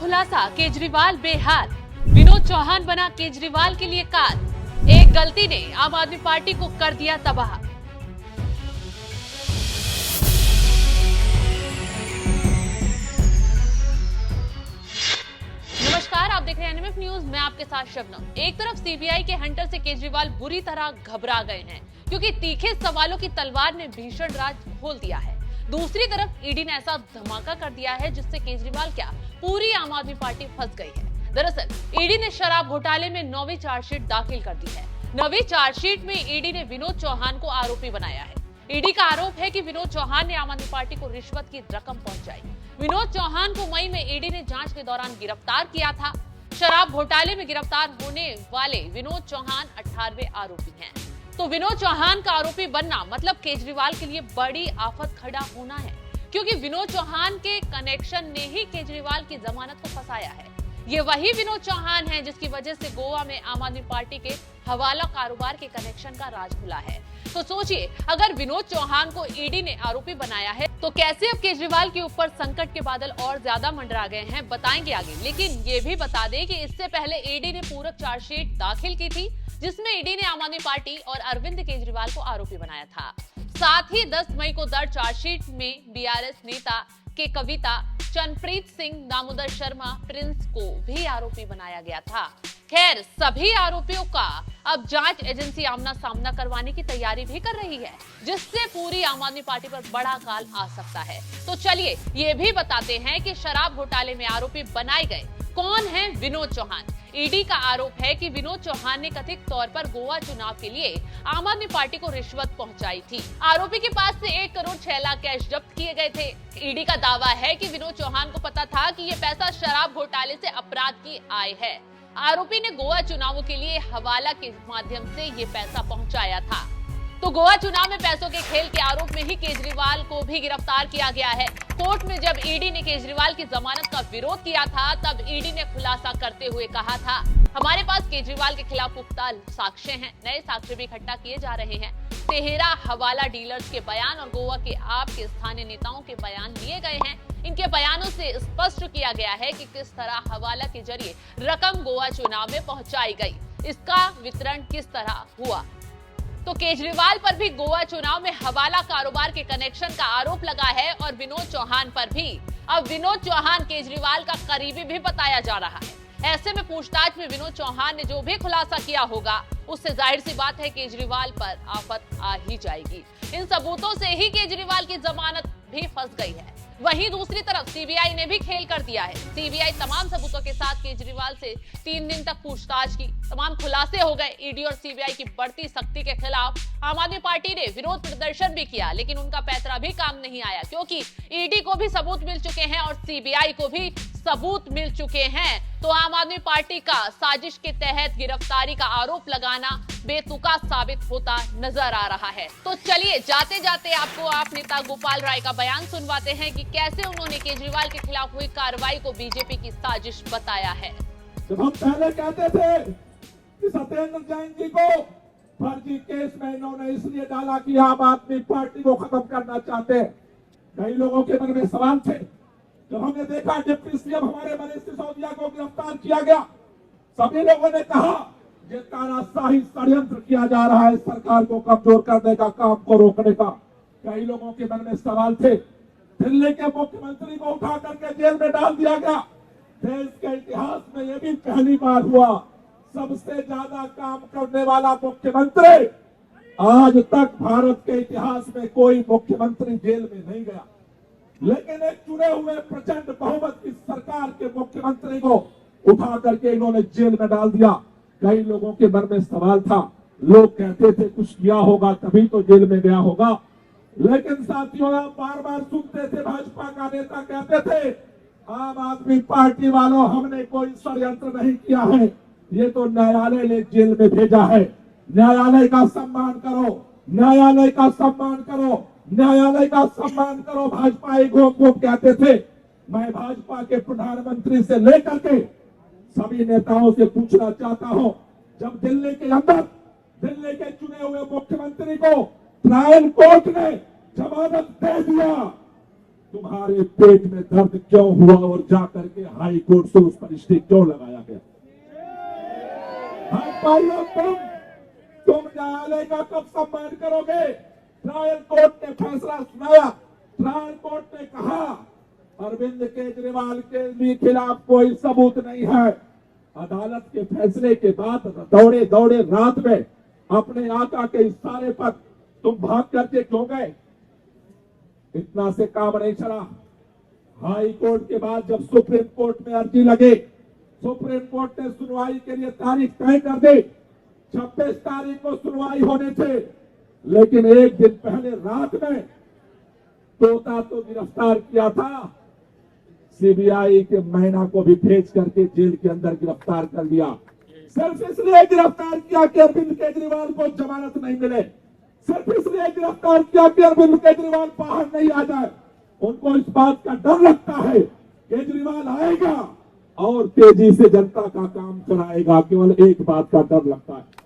खुलासा, केजरीवाल बेहाल। विनोद चौहान बना केजरीवाल के लिए काल। एक गलती ने आम आदमी पार्टी को कर दिया तबाह। नमस्कार, आप देख रहे हैं एनएमएफ न्यूज। मैं आपके साथ शबनम। एक तरफ सीबीआई के हंटर से केजरीवाल बुरी तरह घबरा गए हैं क्योंकि तीखे सवालों की तलवार ने भीषण राज खोल दिया है। दूसरी तरफ ईडी ने ऐसा धमाका कर दिया है जिससे केजरीवाल क्या पूरी आम आदमी पार्टी फंस गई है। दरअसल ईडी ने शराब घोटाले में 9वीं चार्जशीट दाखिल कर दी है। 9वीं चार्जशीट में ईडी ने विनोद चौहान को आरोपी बनाया है। ईडी का आरोप है कि विनोद चौहान ने आम आदमी पार्टी को रिश्वत की रकम पहुंचाई। विनोद चौहान को मई में ईडी ने जांच के दौरान गिरफ्तार किया था। शराब घोटाले में गिरफ्तार होने वाले विनोद चौहान 18वें आरोपी हैं। तो विनोद चौहान का आरोपी बनना मतलब केजरीवाल के लिए बड़ी आफत खड़ा होना है, क्योंकि विनोद चौहान के कनेक्शन ने ही केजरीवाल की जमानत को फंसाया है। ये वही विनोद चौहान है जिसकी वजह से गोवा में आम आदमी पार्टी के हवाला कारोबार के कनेक्शन का राज खुला है। तो सोचिए, अगर विनोद चौहान को ईडी ने आरोपी बनाया है तो कैसे अब केजरीवाल के ऊपर संकट के बादल और ज्यादा मंडरा गए हैं, बताएंगे आगे। लेकिन ये भी बता दें कि इससे पहले ईडी ने पूरक चार्जशीट दाखिल की थी जिसमें ईडी ने आम आदमी पार्टी और अरविंद केजरीवाल को आरोपी बनाया था। साथ ही 10 मई को दर्ज चार्जशीट में बीआरएस नेता के कविता, चरणप्रीत सिंह, दामोदर शर्मा, प्रिंस को भी आरोपी बनाया गया था। खैर, सभी आरोपियों का अब जांच एजेंसी आमना सामना करवाने की तैयारी भी कर रही है, जिससे पूरी आम आदमी पार्टी पर बड़ा काल आ सकता है। तो चलिए ये भी बताते हैं कि शराब घोटाले में आरोपी बनाए गए कौन है विनोद चौहान। ईडी का आरोप है कि विनोद चौहान ने कथित तौर पर गोवा चुनाव के लिए आम आदमी पार्टी को रिश्वत पहुंचाई थी। आरोपी के पास से 1 करोड़ 6 लाख कैश जब्त किए गए थे। ईडी का दावा है कि विनोद चौहान को पता था कि ये पैसा शराब घोटाले से अपराध की आय है। आरोपी ने गोवा चुनावों के लिए हवाला के माध्यम से ये पैसा पहुंचाया था। तो गोवा चुनाव में पैसों के खेल के आरोप में ही केजरीवाल को भी गिरफ्तार किया गया है। कोर्ट में जब ईडी ने केजरीवाल की जमानत का विरोध किया था, तब ईडी ने खुलासा करते हुए कहा था, हमारे पास केजरीवाल के खिलाफ पुख्ता साक्ष्य हैं, नए साक्ष्य भी इकट्ठा किए जा रहे हैं। 13 हवाला डीलर्स के बयान और गोवा के आप के स्थानीय नेताओं के बयान लिए गए हैं। इनके बयानों से स्पष्ट किया गया है कि किस तरह हवाला के जरिए रकम गोवा चुनाव में पहुंचाई गई, इसका वितरण किस तरह हुआ। तो केजरीवाल पर भी गोवा चुनाव में हवाला कारोबार के कनेक्शन का आरोप लगा है और विनोद चौहान पर भी। अब विनोद चौहान केजरीवाल का करीबी भी बताया जा रहा है। ऐसे में पूछताछ में विनोद चौहान ने जो भी खुलासा किया होगा, उससे जाहिर सी बात है केजरीवाल पर आफत आ ही जाएगी। इन सबूतों से ही केजरीवाल की जमानत भी फंस गई है। वहीं दूसरी तरफ सीबीआई ने भी खेल कर दिया है। सीबीआई तमाम सबूतों के साथ केजरीवाल से 3 दिन तक पूछताछ की। तमाम खुलासे हो गए। ईडी और सीबीआई की बढ़ती सख्ती के खिलाफ आम आदमी पार्टी ने विरोध प्रदर्शन भी किया, लेकिन उनका पैतरा भी काम नहीं आया, क्योंकि ईडी को भी सबूत मिल चुके हैं और सीबीआई को भी सबूत मिल चुके हैं। तो आम आदमी पार्टी का साजिश के तहत गिरफ्तारी का आरोप लगाना बेतुका साबित होता नजर आ रहा है। तो चलिए जाते जाते आपको आप नेता गोपाल राय का बयान सुनवाते हैं कि कैसे उन्होंने केजरीवाल के खिलाफ हुई कार्रवाई को बीजेपी की साजिश बताया है। जब हम पहले कहते थे कि सत्येंद्र जैन जी को फर्जी केस में इन्होंने इसलिए डाला कि आम आदमी पार्टी को खत्म करना चाहते हैं, कई लोगों के मन में सवाल थे। जब हमने देखा डिप्टी सीएम हमारे मनीष सिसोदिया को गिरफ्तार किया गया, सभी लोगों ने कहा ये तानाशाही षड्यंत्र किया जा रहा है सरकार को कमजोर करने का, काम को रोकने का। कई लोगों के मन में सवाल थे। दिल्ली के मुख्यमंत्री को उठा करके जेल में डाल दिया गया। देश के इतिहास में यह भी पहली बार हुआ, सबसे ज्यादा काम करने वाला मुख्यमंत्री। आज तक भारत के इतिहास में कोई मुख्यमंत्री जेल में नहीं गया, लेकिन एक चुने हुए प्रचंड बहुमत की सरकार के मुख्यमंत्री को उठा करके इन्होंने जेल में डाल दिया। कई लोगों के मन में सवाल था, लोग कहते थे कुछ किया होगा तभी तो जेल में गया होगा, लेकिन साथियों आप बार बार सुनते थे, भाजपा का नेता कहते थे आम आदमी पार्टी वालों हमने कोई षड्यंत्र नहीं किया है, ये तो न्यायालय ने जेल में भेजा है। न्यायालय का सम्मान करो, न्यायालय का सम्मान करो, न्यायालय का सम्मान करो। भाजपा एक घूम कहते थे। मैं भाजपा के प्रधानमंत्री से लेकर के सभी नेताओं से पूछना चाहता हूं, जब दिल्ली के अंदर दिल्ली के चुने हुए मुख्यमंत्री को ट्रायल कोर्ट ने जमानत दे दिया, तुम्हारे पेट में दर्द क्यों हुआ और जाकर के हाई कोर्ट से उस पर स्टे क्यों लगाया गया? हाँ भाइयों, तुम न्यायालय का कब सम्मान करोगे? ट्रायल कोर्ट ने फैसला सुनाया। ट्रायल कोर्ट ने कहा अरविंद केजरीवाल के खिलाफ कोई सबूत नहीं है। अदालत के फैसले के बाद दौड़े दौड़े रात में अपने आका के इशारे पर तुम भाग करके क्यों गए? इतना से काम नहीं चला। हाई कोर्ट के बाद जब सुप्रीम कोर्ट में अर्जी लगे, सुप्रीम कोर्ट ने सुनवाई के लिए तारीख तय कर दी। 26 तारीख को सुनवाई होने थे, लेकिन एक दिन पहले रात में तोता तो गिरफ्तार किया था, सीबीआई के महिला को भी भेज करके जेल के अंदर गिरफ्तार कर लिया। सिर्फ इसलिए गिरफ्तार किया कि अरविंद केजरीवाल को जमानत नहीं मिले, सिर्फ इसलिए गिरफ्तार किया कि अरविंद केजरीवाल बाहर नहीं आ जाए। उनको इस बात का डर लगता है केजरीवाल आएगा और तेजी से जनता का काम चलाएगा, केवल एक बात का डर लगता है।